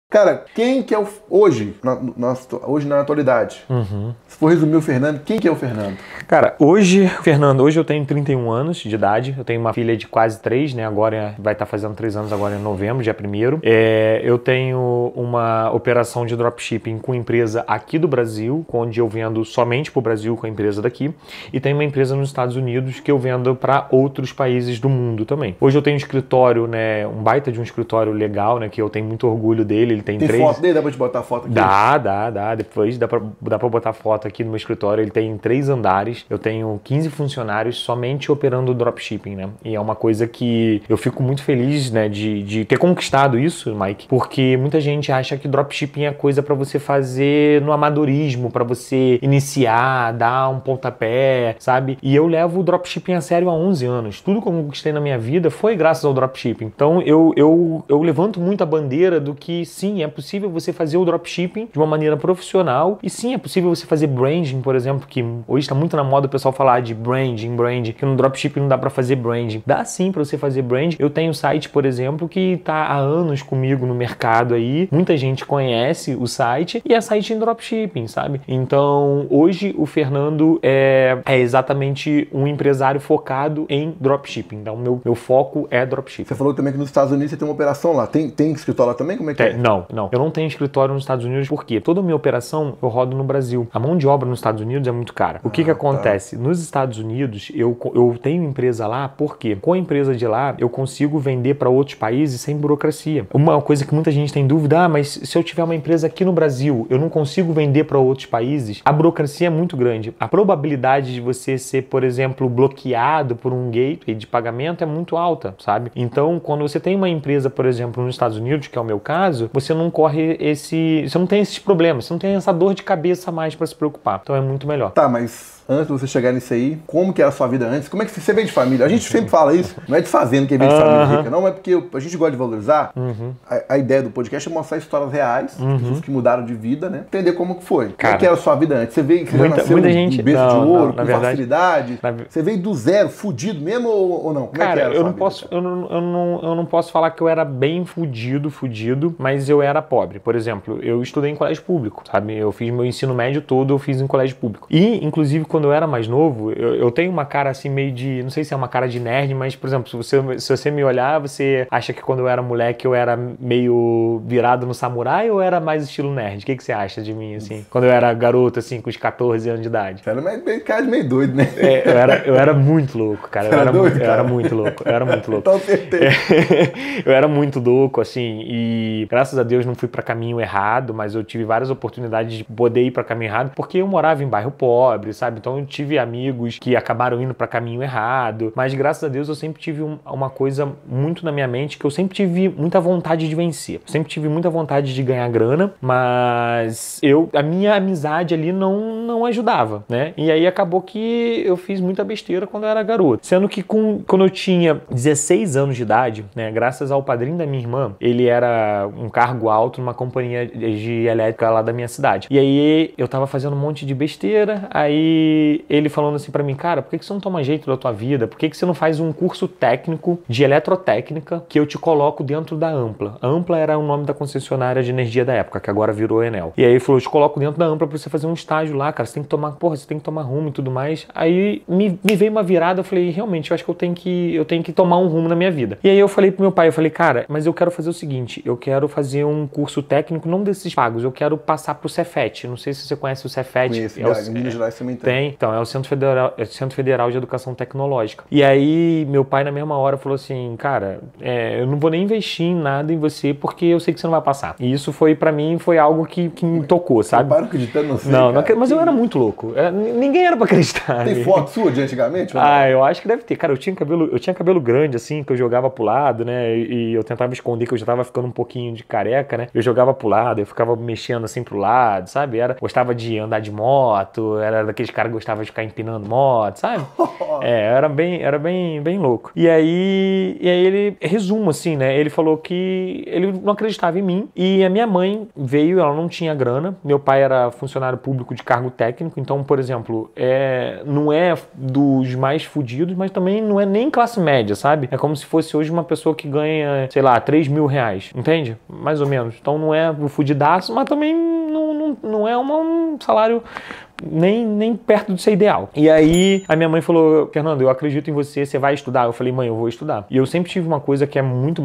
Cara, quem que é hoje na atualidade? Se for resumir o Fernando, quem que é o Fernando? Cara, hoje eu tenho 31 anos de idade, eu tenho uma filha de quase 3, né? Agora vai estar fazendo 3 anos agora em novembro, dia 1º. Eu tenho uma operação de dropshipping com empresa aqui do Brasil, onde eu vendo somente para o Brasil com a empresa daqui, e tenho uma empresa nos Estados Unidos que eu vendo para outros países do mundo também. Hoje eu tenho um escritório, né? Um baita de um escritório legal, né? Que eu tenho muito orgulho dele. Ele tem 3... foto dele? Dá pra te botar foto aqui? Dá. Depois dá pra botar foto aqui no meu escritório. Ele tem 3 andares. Eu tenho 15 funcionários somente operando dropshipping, né? E é uma coisa que eu fico muito feliz, né? De ter conquistado isso, Mike. Porque muita gente acha que dropshipping é coisa pra você fazer no amadorismo, pra você iniciar, dar um pontapé, sabe? E eu levo o dropshipping a sério há 11 anos. Tudo que eu conquistei na minha vida foi graças ao dropshipping. Então eu levanto muito a bandeira do que sim, é possível você fazer o dropshipping de uma maneira profissional e sim, é possível você fazer branding, por exemplo, que hoje está muito na moda o pessoal falar de branding, que no dropshipping não dá para fazer branding. Dá sim para você fazer branding. Eu tenho um site, por exemplo, que está há anos comigo no mercado aí, muita gente conhece o site e é site em dropshipping, sabe? Então, hoje o Fernando é exatamente um empresário focado em dropshipping. Então, meu foco é dropshipping. Você falou também que nos Estados Unidos você tem uma operação lá. Tem escritório lá também? Como é que é? Não. Eu não tenho escritório nos Estados Unidos, por quê? Toda a minha operação eu rodo no Brasil. A mão de obra nos Estados Unidos é muito cara. O que acontece? Nos Estados Unidos, eu tenho empresa lá, por quê? Com a empresa de lá, eu consigo vender para outros países sem burocracia. Uma coisa que muita gente tem dúvida, mas se eu tiver uma empresa aqui no Brasil, eu não consigo vender para outros países? A burocracia é muito grande. A probabilidade de você ser, por exemplo, bloqueado por um gateway de pagamento é muito alta, sabe? Então, quando você tem uma empresa, por exemplo, nos Estados Unidos, que é o meu caso, você não você não tem esses problemas, você não tem essa dor de cabeça mais para se preocupar. Então é muito melhor. Tá, mas antes de você chegar nisso aí, como que era a sua vida antes? Como é que você veio de família? A gente sempre fala isso, não é de fazenda que veio de família rica, não, é porque a gente gosta de valorizar. A ideia do podcast é mostrar histórias reais, pessoas que mudaram de vida, né? Entender como que foi. Como é que era a sua vida antes? Você veio, você nasceu em berço de ouro, com facilidade? Você veio do zero, fudido mesmo ou não? Como é que era a sua vida? Eu não posso falar que eu era bem fudido, mas eu era pobre. Por exemplo, eu estudei em colégio público, sabe? Eu fiz meu ensino médio todo, eu fiz em colégio público. E, inclusive, quando eu era mais novo, eu tenho uma cara assim meio de... Não sei se é uma cara de nerd, mas, por exemplo, se você me olhar, você acha que quando eu era moleque eu era meio virado no samurai ou era mais estilo nerd? O que você acha de mim, assim? Quando eu era garoto, assim, com os 14 anos de idade. Você era cara meio doido, né? Eu era muito louco, cara. Eu era muito louco. Então, certeza. Eu era muito louco, assim, e graças a Deus não fui para caminho errado, mas eu tive várias oportunidades de poder ir para caminho errado, porque eu morava em bairro pobre, sabe? Então eu tive amigos que acabaram indo para caminho errado, mas graças a Deus eu sempre tive uma coisa muito na minha mente, que eu sempre tive muita vontade de vencer. Eu sempre tive muita vontade de ganhar grana, mas a minha amizade ali não ajudava, né? E aí acabou que eu fiz muita besteira quando eu era garoto. Sendo que quando eu tinha 16 anos de idade, né, graças ao padrinho da minha irmã, ele era um cargo alto numa companhia de elétrica lá da minha cidade. E aí eu tava fazendo um monte de besteira, aí ele falando assim pra mim, cara, por que você não toma jeito da tua vida? Por que você não faz um curso técnico de eletrotécnica que eu te coloco dentro da Ampla? A Ampla era o nome da concessionária de energia da época, que agora virou Enel. E aí ele falou, eu te coloco dentro da Ampla pra você fazer um estágio lá, cara, você tem que tomar rumo e tudo mais. Aí me veio uma virada, eu falei, realmente, eu acho que eu tenho que tomar um rumo na minha vida. E aí eu falei pro meu pai, cara, mas eu quero fazer o seguinte, eu quero fazer um curso técnico, não desses pagos, eu quero passar pro Cefet. Não sei se você conhece o Cefet. Conheço, em Minas Gerais também tem. Então, é o Centro Federal de Educação Tecnológica. E aí, meu pai, na mesma hora, falou assim, cara, eu não vou nem investir em nada em você, porque eu sei que você não vai passar. E isso pra mim, foi algo que me tocou, sabe? Eu paro acreditando, não sei, não, mas eu era muito louco. Ninguém era pra acreditar. Tem foto sua de antigamente? Eu acho que deve ter. Cara, eu tinha cabelo grande, assim, que eu jogava pro lado, né? E eu tentava esconder que eu já tava ficando um pouquinho de careca, né? Eu jogava pro lado, eu ficava mexendo assim pro lado, sabe? Gostava de andar de moto, era daqueles caras que gostava de ficar empinando moto, sabe? Era bem louco. E aí ele, resumo assim, né? Ele falou que ele não acreditava em mim e a minha mãe veio, ela não tinha grana. Meu pai era funcionário público de cargo técnico, então, por exemplo, não é dos mais fudidos, mas também não é nem classe média, sabe? É como se fosse hoje uma pessoa que ganha, sei lá, 3 mil reais, entende? Mais ou menos. Então não é o fudidaço, mas também não é um salário nem perto de ser ideal. E aí a minha mãe falou: Fernando, eu acredito em você, você vai estudar? Eu falei: mãe, eu vou estudar. E eu sempre tive uma coisa que é muito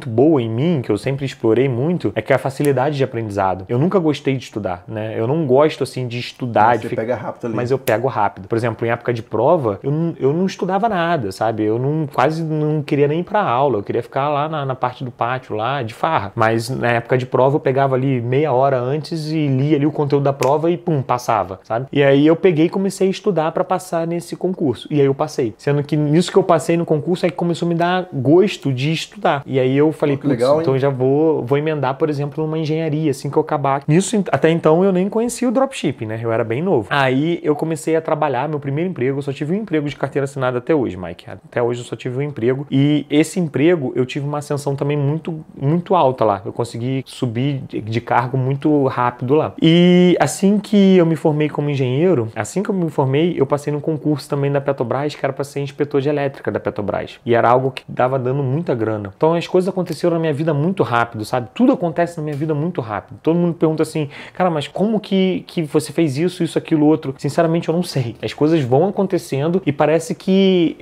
boa em mim, que eu sempre explorei muito, é que é a facilidade de aprendizado. Eu nunca gostei de estudar, né? Eu não gosto assim de estudar. Você pega rápido ali. Mas eu pego rápido. Por exemplo, em época de prova, eu não estudava nada, sabe? Eu quase não queria nem ir pra aula, eu queria ficar lá na parte do pátio, lá de farra. Mas na época de prova eu pegava ali meia hora antes e lia ali o conteúdo da prova e pum, passava, sabe? E aí eu peguei e comecei a estudar para passar nesse concurso. E aí eu passei. Sendo que nisso que eu passei no concurso, aí começou a me dar gosto de estudar. E aí eu falei: putz, legal, então eu já vou emendar, por exemplo, numa engenharia, assim que eu acabar. Nisso, até então, eu nem conhecia o dropshipping, né? Eu era bem novo. Aí eu comecei a trabalhar, meu primeiro emprego, eu só tive um emprego de carteira assinada até hoje, Mike. Até hoje eu só tive um emprego. E esse emprego, eu tive uma ascensão também muito alta lá. Eu consegui subir de cargo muito rápido lá. E assim que eu me formei como engenheiro, assim que eu me formei, eu passei no concurso também da Petrobras, que era para ser inspetor de elétrica da Petrobras. E era algo que dava dando muita grana. Então as coisas aconteceram na minha vida muito rápido, sabe? Tudo acontece na minha vida muito rápido. Todo mundo pergunta assim: cara, mas como que você fez isso, aquilo, outro? Sinceramente, eu não sei. As coisas vão acontecendo e parece que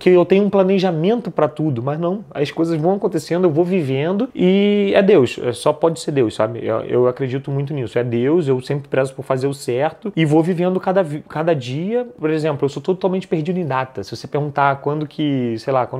eu tenho um planejamento para tudo, mas não. As coisas vão acontecendo, eu vou vivendo e é Deus. Só pode ser Deus, sabe? Eu acredito muito nisso. É Deus, eu sempre prezo por fazer o certo e vou vivendo cada dia. Por exemplo, eu sou totalmente perdido em data. Se você perguntar quando que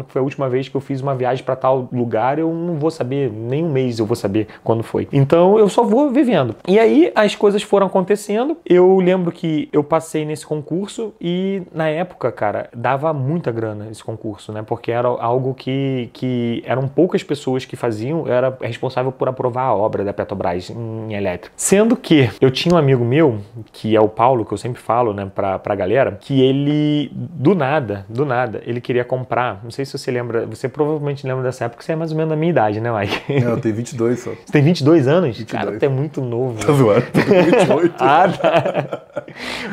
foi a última vez que eu fiz uma viagem para tal lugar, eu não vou saber, nem um mês eu vou saber quando foi. Então eu só vou vivendo. E aí as coisas foram acontecendo. Eu lembro que eu passei nesse concurso e na época, cara, dava muita grana esse concurso, né? Porque era algo que eram poucas pessoas que faziam, eu era responsável por aprovar a obra da Petrobras em elétrica. Sendo que eu tinha um amigo meu, que é o Paulo, que eu sempre falo, né, pra galera, que ele, do nada, ele queria comprar, não sei se você lembra, você provavelmente lembra dessa época, você é mais ou menos da minha idade, né, Mike? Não, eu tenho 22 só. Você tem 22 anos? 22. Cara, você é muito novo. Tá zoando, eu tenho 28. Tá.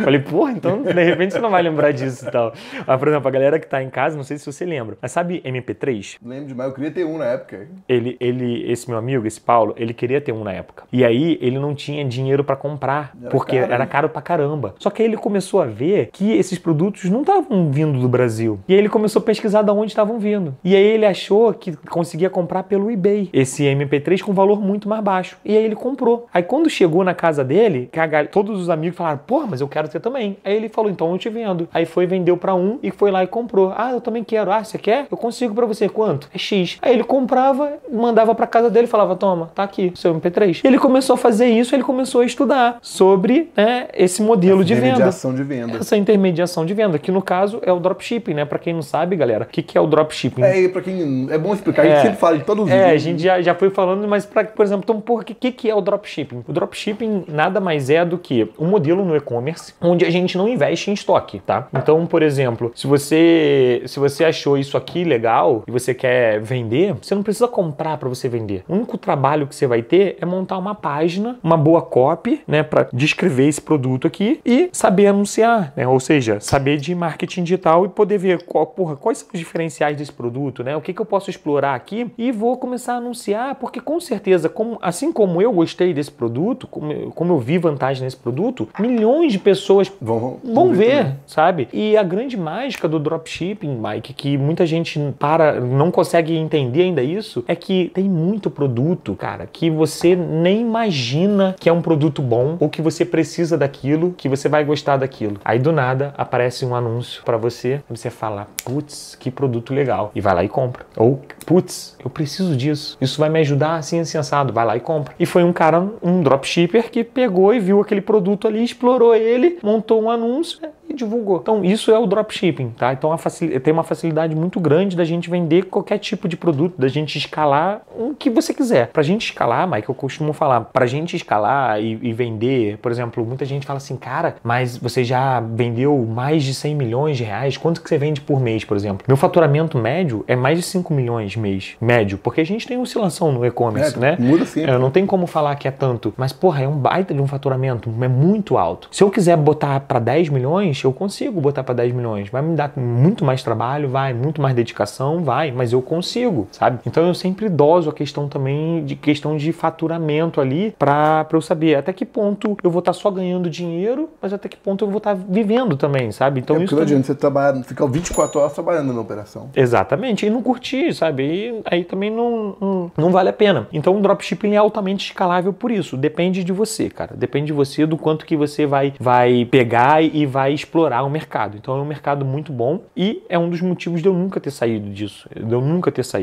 Falei, porra, então de repente você não vai lembrar disso e tal. Mas, por exemplo, a galera que tá em casa, não sei se você lembra, mas sabe MP3? Lembro demais, eu queria ter um na época. Esse meu amigo, esse Paulo, ele queria ter um na época. E aí ele não tinha dinheiro pra comprar, porque era caro pra caramba. Só que aí ele começou a ver que esses produtos não estavam vindo do Brasil. E aí ele começou a pesquisar de onde estavam vindo. E aí ele achou que conseguia comprar pelo eBay esse MP3 com valor muito mais baixo. E aí ele comprou. Aí quando chegou na casa dele, todos os amigos falaram: porra, mas eu quero ter também. Aí ele falou: então eu te vendo. Aí vendeu pra um e foi lá e comprou. Ah, eu também quero. Ah, você quer? Eu consigo pra você. Quanto? É X. Aí ele comprava, mandava pra casa dele e falava: toma, tá aqui, seu MP3. E ele começou a fazer isso, ele começou a estudar sobre, né, esse modelo de venda. Intermediação de venda. Essa intermediação de venda, que no caso é o dropshipping, né? Pra quem não sabe, galera, o que é o dropshipping? E pra quem... É bom explicar, a gente sempre fala de todos os vídeos. A gente já foi falando, mas por exemplo, então, porra, o que é o dropshipping? O dropshipping nada mais é do que um modelo no e-commerce onde a gente não investe em estoque, tá? Então, por exemplo, se você achou isso aqui legal e você quer vender, você não precisa comprar para você vender. O único trabalho que você vai ter é montar uma página, uma boa copy, né, para descrever esse produto aqui e saber anunciar, né? Ou seja, saber de marketing digital e poder ver quais são os diferenciais desse produto, né? O que eu posso explorar aqui e vou começar a anunciar, porque com certeza, assim como eu gostei desse produto, como eu vi vantagem nesse produto, milhões de pessoas vão ver, sabe? E a grande mágica do dropshipping, Mike, que muita gente não consegue entender ainda isso, é que tem muito produto, cara, que você nem imagina que é um produto bom ou que você precisa daquilo, que você vai gostar daquilo. Aí do nada aparece um anúncio pra você e você fala: putz, que produto legal. E vai lá e compra. Ou, putz, eu preciso disso. Isso vai me ajudar assim, assim, assado. Vai lá e compra. E foi um cara, um dropshipper, que pegou e viu aquele produto ali, explorou ele, montou um anúncio e e divulgou. Então, isso é o dropshipping, tá? Então, tem uma facilidade muito grande da gente vender qualquer tipo de produto, da gente escalar o que você quiser. Pra gente escalar, Mike, eu costumo falar, pra gente escalar e vender, por exemplo, muita gente fala assim, cara, mas você já vendeu mais de 100 milhões de reais, quanto que você vende por mês, por exemplo? Meu faturamento médio é mais de 5 milhões mês, médio, porque a gente tem oscilação no e-commerce, né? Muda sempre. Não tem como falar que é tanto, mas porra, é um baita de um faturamento, é muito alto. Se eu quiser botar pra 10 milhões, eu consigo botar pra 10 milhões. Vai me dar muito mais trabalho, vai, muito mais dedicação, vai, mas eu consigo, sabe? Então eu sempre doso a questão também de faturamento ali pra eu saber até que ponto eu vou estar só ganhando dinheiro, mas até que ponto eu vou estar vivendo também, sabe? Então isso não adianta você trabalhar, ficar 24 horas trabalhando na operação. Exatamente, e não curtir, sabe? E aí também não vale a pena. Então o dropshipping é altamente escalável por isso. Depende de você, cara. Depende de você, do quanto que você vai pegar e vai explorar o mercado. Então é um mercado muito bom e é um dos motivos de eu nunca ter saído disso. De eu nunca ter saído.